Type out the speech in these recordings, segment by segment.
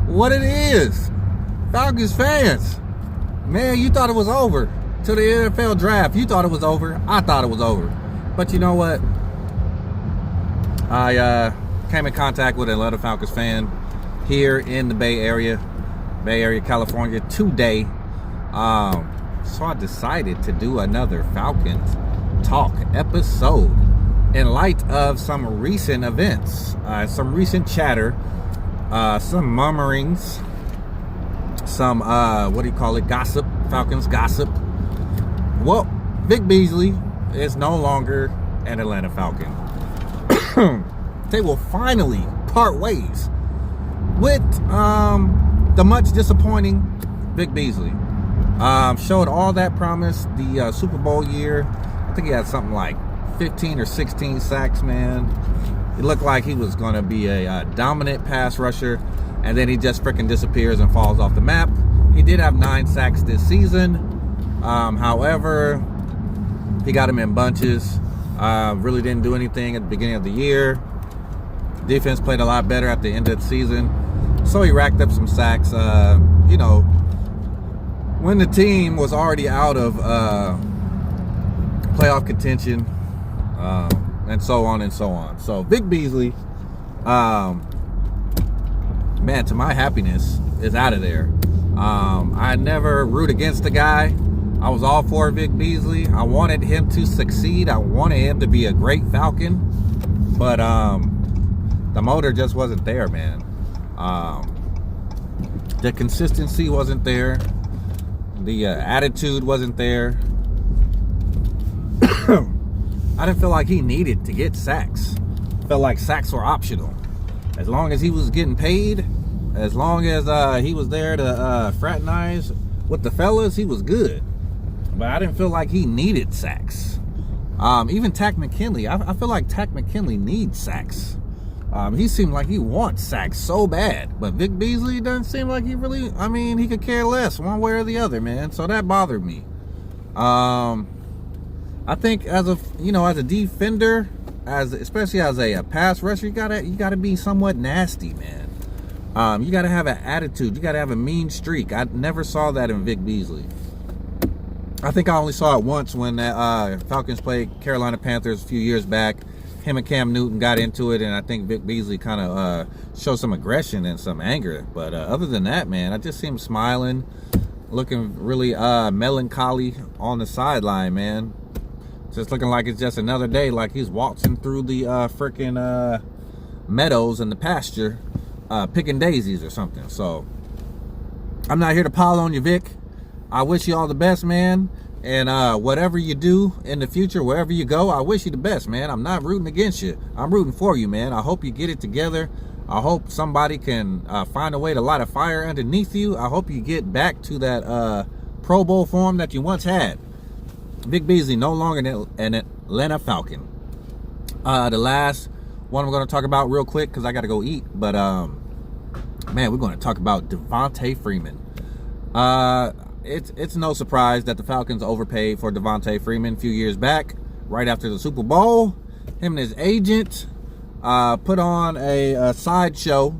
what it is. Falcons fans, man, you thought it was over. To the NFL draft, you thought it was over. I thought it was over. But you know what? I came in contact with an Atlanta Falcons fan here in the Bay Area, California today. So I decided to do another Falcons Talk episode in light of some recent events, some recent chatter, some murmurings, some, gossip, Falcons gossip. Well, Vic Beasley is no longer an Atlanta Falcon. They will finally part ways with the much disappointing Vic Beasley. Showed all that promise the Super Bowl year. I think he had something like 15 or 16 sacks, man. It looked like he was going to be a dominant pass rusher, and then he just freaking disappears and falls off the map. He did have 9 sacks this season. However, he got him in bunches. Really didn't do anything at the beginning of the year. Defense played a lot better at the end of the season. So he racked up some sacks. When the team was already out of playoff contention, and so on and so on. So Vic Beasley, man, to my happiness, is out of there. I never root against the guy. I was all for Vic Beasley. I wanted him to succeed. I wanted him to be a great Falcon. But the motor just wasn't there, man. The consistency wasn't there. The attitude wasn't there. I didn't feel like he needed to get sacks. Felt like sacks were optional. As long as he was getting paid, as long as he was there to fraternize with the fellas, he was good. But I didn't feel like he needed sacks. Even Takk McKinley, I feel like Takk McKinley needs sacks. He seemed like he wants sacks so bad. But Vic Beasley doesn't seem like he really, he could care less one way or the other, man. So that bothered me. I think as a defender, especially as a pass rusher, you gotta be somewhat nasty, man. You gotta have an attitude. You gotta have a mean streak. I never saw that in Vic Beasley. I think I only saw it once when Falcons played Carolina Panthers a few years back. Him and Cam Newton got into it, and I think Vic Beasley kind of showed some aggression and some anger. But other than that, man, I just see him smiling, looking really melancholy on the sideline, man. Just looking like it's just another day, like he's waltzing through the freaking meadows and the pasture, picking daisies or something. So I'm not here to pile on you, Vic. I wish you all the best, man. And whatever you do in the future, wherever you go, I wish you the best, man. I'm not rooting against you. I'm rooting for you, man. I hope you get it together. I hope somebody can find a way to light a fire underneath you. I hope you get back to that Pro Bowl form that you once had. Vic Beasley, no longer an Atlanta Falcon. The last one I'm going to talk about real quick because I got to go eat. But, man, we're going to talk about Devonta Freeman. It's no surprise that the Falcons overpaid for Devonta Freeman a few years back, right after the Super Bowl. Him and his agent put on a sideshow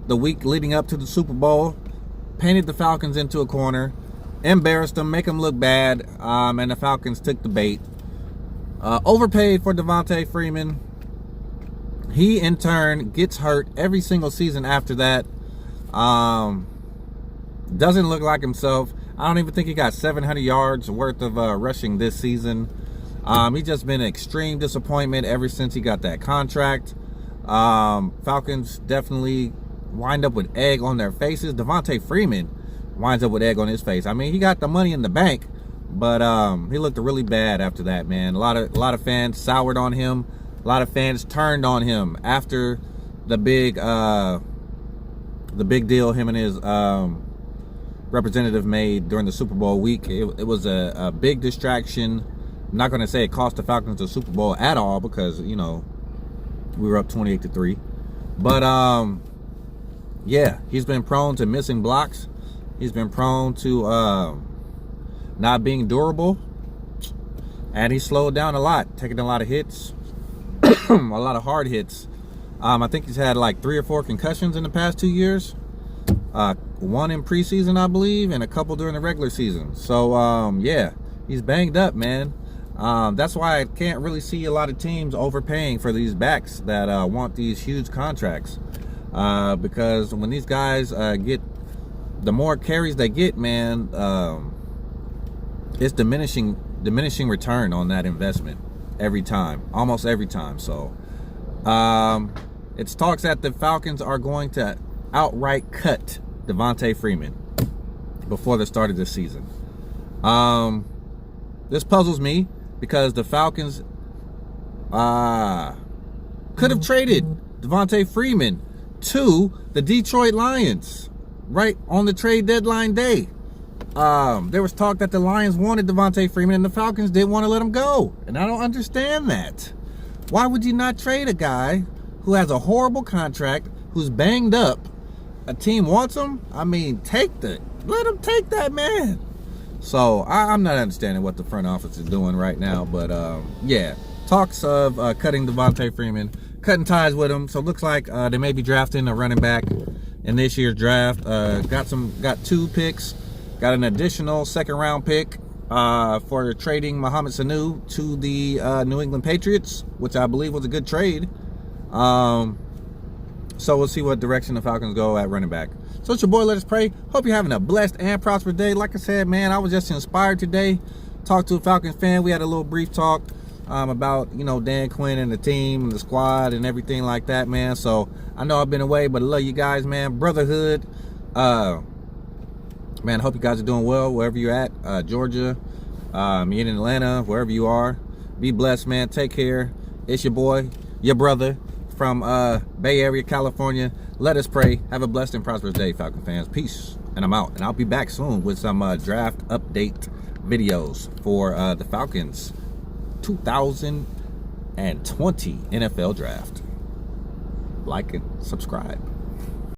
the week leading up to the Super Bowl, painted the Falcons into a corner, embarrassed them, make them look bad, and the Falcons took the bait. Overpaid for Devonta Freeman. He, in turn, gets hurt every single season after that. Doesn't look like himself. I don't even think he got 700 yards worth of rushing this season. He's just been an extreme disappointment ever since he got that contract. Falcons definitely wind up with egg on their faces. Devonta Freeman winds up with egg on his face. He got the money in the bank, but he looked really bad after that, man. A lot of fans soured on him. A lot of fans turned on him after the big deal him and his representative made during the Super Bowl week. It was a big distraction. I'm not going to say it cost the Falcons the Super Bowl at all because, we were up 28-3. But, yeah, he's been prone to missing blocks. He's been prone to not being durable. And he slowed down a lot, taking a lot of hits, a lot of hard hits. I think he's had like 3 or 4 concussions in the past 2 years. 1 in preseason, I believe, and a couple during the regular season. So, yeah, he's banged up, man. That's why I can't really see a lot of teams overpaying for these backs that want these huge contracts. Because when these guys get, the more carries they get, man, it's diminishing return on that investment every time, almost every time. So, it's talks that the Falcons are going to outright cut Devonta Freeman before the start of this season. This puzzles me because the Falcons could have traded Devonta Freeman to the Detroit Lions right on the trade deadline day. There was talk that the Lions wanted Devonta Freeman and the Falcons didn't want to let him go. And I don't understand that. Why would you not trade a guy who has a horrible contract, who's banged up? A team wants him? I mean, let him take that man. So I'm not understanding what the front office is doing right now. But yeah, talks of cutting Devonta Freeman, cutting ties with him. So it looks like they may be drafting a running back in this year's draft. Got 2 picks. Got an additional 2nd-round pick for trading Mohamed Sanu to the New England Patriots, which I believe was a good trade. So we'll see what direction the Falcons go at running back. So it's your boy, Let Us Pray. Hope you're having a blessed and prosperous day. Like I said, man, I was just inspired today. Talked to a Falcons fan. We had a little brief talk about, you know, Dan Quinn and the team and the squad and everything like that, man. So I know I've been away, but I love you guys, man. Brotherhood. Man, I hope you guys are doing well wherever you're at. Georgia, me in Atlanta, wherever you are. Be blessed, man. Take care. It's your boy, your brother from Bay Area, California. Let us pray. Have a blessed and prosperous day, Falcon fans. Peace. And I'm out. And I'll be back soon with some draft update videos for the Falcons 2020 NFL draft. Like and subscribe.